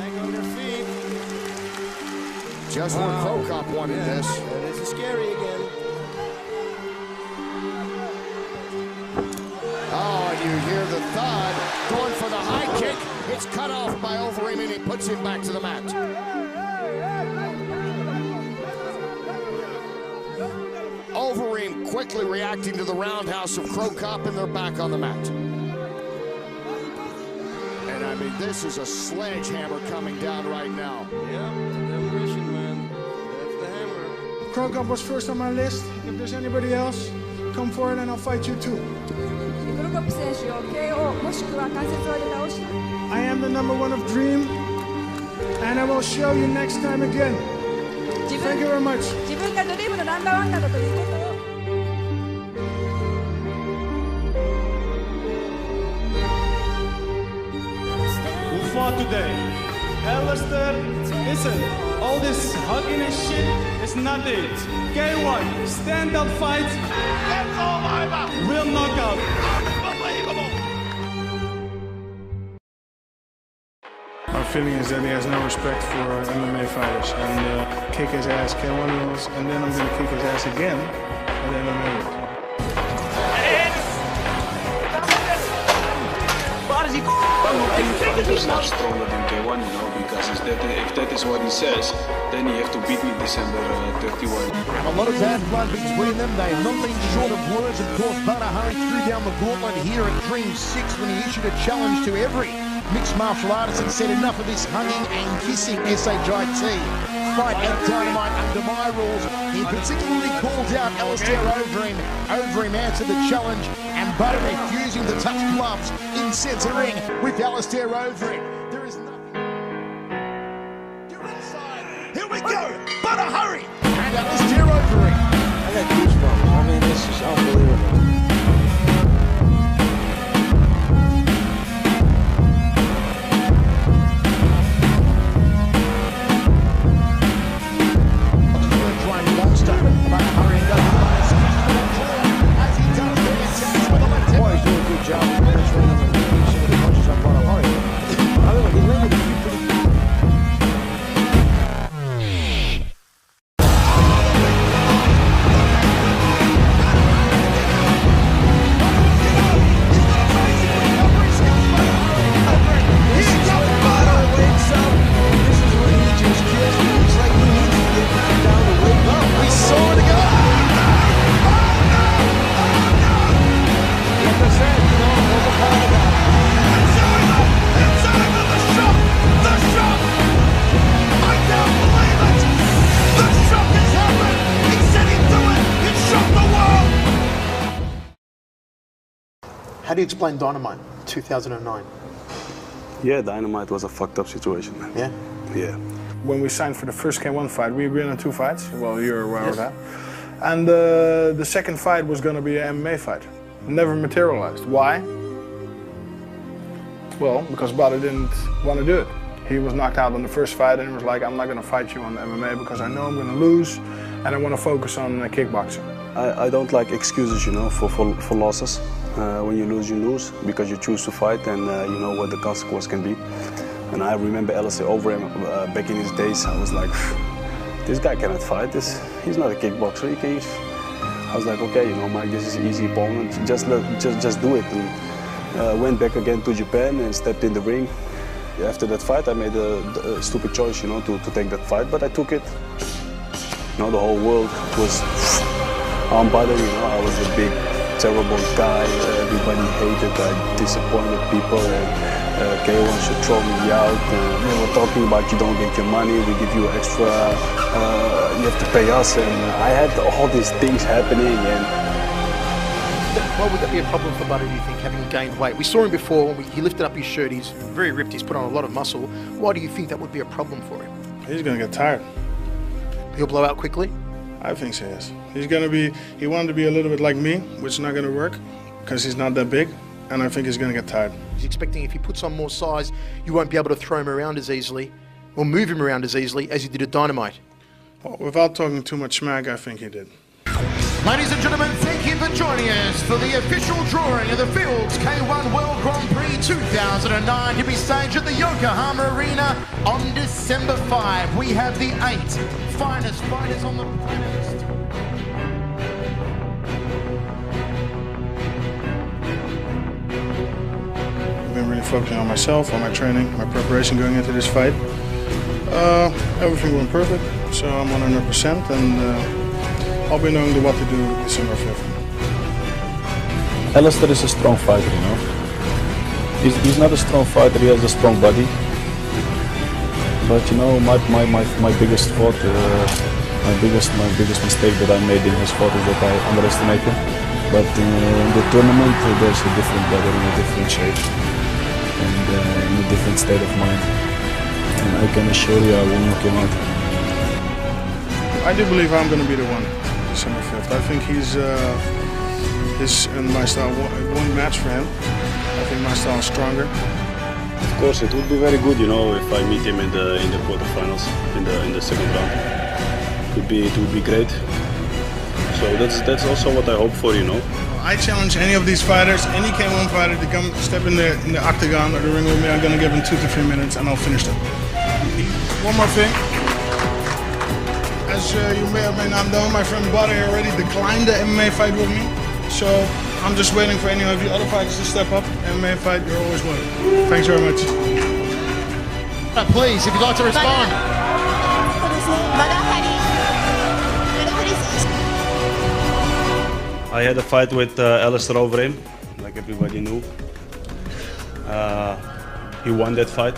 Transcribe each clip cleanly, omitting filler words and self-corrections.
back on their feet. Just when Crow Cop wanted this. This is scary again. Oh, and you hear the thud. Going for the high kick. It's cut off by Overeem, and he puts him back to the mat. Overeem quickly reacting to the roundhouse of Crow Cop, and they're back on the mat. And I mean, this is a sledgehammer coming down right now. Yeah, demolition, man. That's the hammer. Crow Cop was first on my list. If there's anybody else, come forward and I'll fight you too. I am the #1 of Dream, and I will show you next time again. Thank you very much. Who fought today? Alistair, listen, all this hugging and shit is nothing. K1, stand up fight. That's all I'm about. Real knockout. Unbelievable. My feeling is that he has no respect for MMA fighters, and kick his ass, K1 rules, and then I'm going to kick his ass again at MMA rules. He's not stronger than K1, you know, because if that is what he says, then he have to beat me December 31. A lot of bad blood between them. They've not been short of words. Of course, Hárry threw down the gauntlet here at Dream 6 when he issued a challenge to every mixed martial artist and said enough of this hugging and kissing, SHIT. Fight at Dynamite under my rules. He particularly called out Alistair Overeem. Overeem answered the challenge, and Butter refusing to touch gloves in centre ring with Alistair Overeem. There is nothing. You're inside. Here we go. Butter Hárry and Alistair Overeem. I got goosebumps. I mean, this is unbelievable. How do you explain Dynamite 2009? Yeah, Dynamite was a fucked up situation, man. Yeah? Yeah. When we signed for the first K1 fight, we agreed on 2 fights. Well, you're aware of that. And the second fight was going to be an MMA fight. Never materialized. Why? Well, because Butter didn't want to do it. He was knocked out on the first fight and he was like, I'm not going to fight you on MMA because I know I'm going to lose and I want to focus on kickboxing. I don't like excuses, you know, for losses. When you lose because you choose to fight and you know what the consequence can be. And I remember Alistair Overeem back in his days. I was like, this guy cannot fight. He's not a kickboxer. I was like, okay, you know, Mike, this is an easy opponent. Just do it. And went back again to Japan and stepped in the ring. After that fight, I made a stupid choice, you know, to take that fight, but I took it. You know, the whole world was unbothered, you know. I was a big, terrible guy. Everybody hated. I disappointed people. And K1 should throw me out. They were talking about you don't get your money. We give you extra. You have to pay us. And I had all these things happening. And why would that be a problem for Butter, do you think, having gained weight? We saw him before. He lifted up his shirt. He's very ripped. He's put on a lot of muscle. Why do you think that would be a problem for him? He's going to get tired. He'll blow out quickly? I think so, yes. He wanted to be a little bit like me, which is not going to work because he's not that big, and I think he's going to get tired. He's expecting if he puts on more size, you won't be able to throw him around as easily or move him around as easily as you did at Dynamite. Well, without talking too much smack, I think he did. Ladies and gentlemen, thank you for joining us for the official drawing of the Fields K1 World Grand Prix 2009 to be staged at the Yokohama Arena on December 5. We have the 8 finest fighters on the planet. I've been really focusing on myself, on my training, my preparation going into this fight. Everything went perfect, so I'm 100%, and I'll be knowing what to do December 5th. Alistair is a strong fighter, you know. He's not a strong fighter, he has a strong body. But you know, my biggest fault, my biggest mistake that I made in his fight is that I underestimated him. But in the tournament, there's a different body in a different shape and in a different state of mind. And I can assure you I will knock him out. I do believe I'm going to be the one December 5th. I think his and my style one match for him. I think my style is stronger. Of course, it would be very good, you know, if I meet him in the quarterfinals, in the second round. It would be great. So that's also what I hope for, you know. I challenge any of these fighters, any K1 fighter, to come step in the octagon or the ring with me. I'm going to give him 2 to 3 minutes, and I'll finish them. One more thing. As you may or may not know, my friend Buddy already declined the MMA fight with me. So I'm just waiting for any of you other fighters to step up. MMA fight, you're always welcome. Thanks very much. Please, if you'd like to respond. I had a fight with Alistair Overeem, like everybody knew. He won that fight.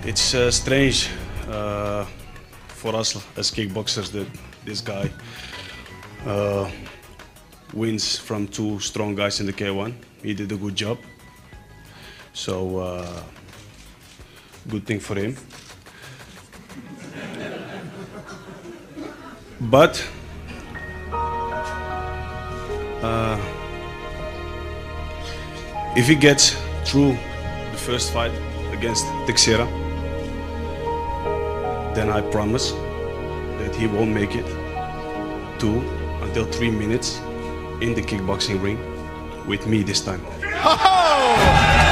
It's strange for us as kickboxers that this guy wins from 2 strong guys in the K1. He did a good job. So, good thing for him. But if he gets through the first fight against Teixeira, then I promise that he won't make it 2 until 3 minutes in the kickboxing ring with me this time. Oh!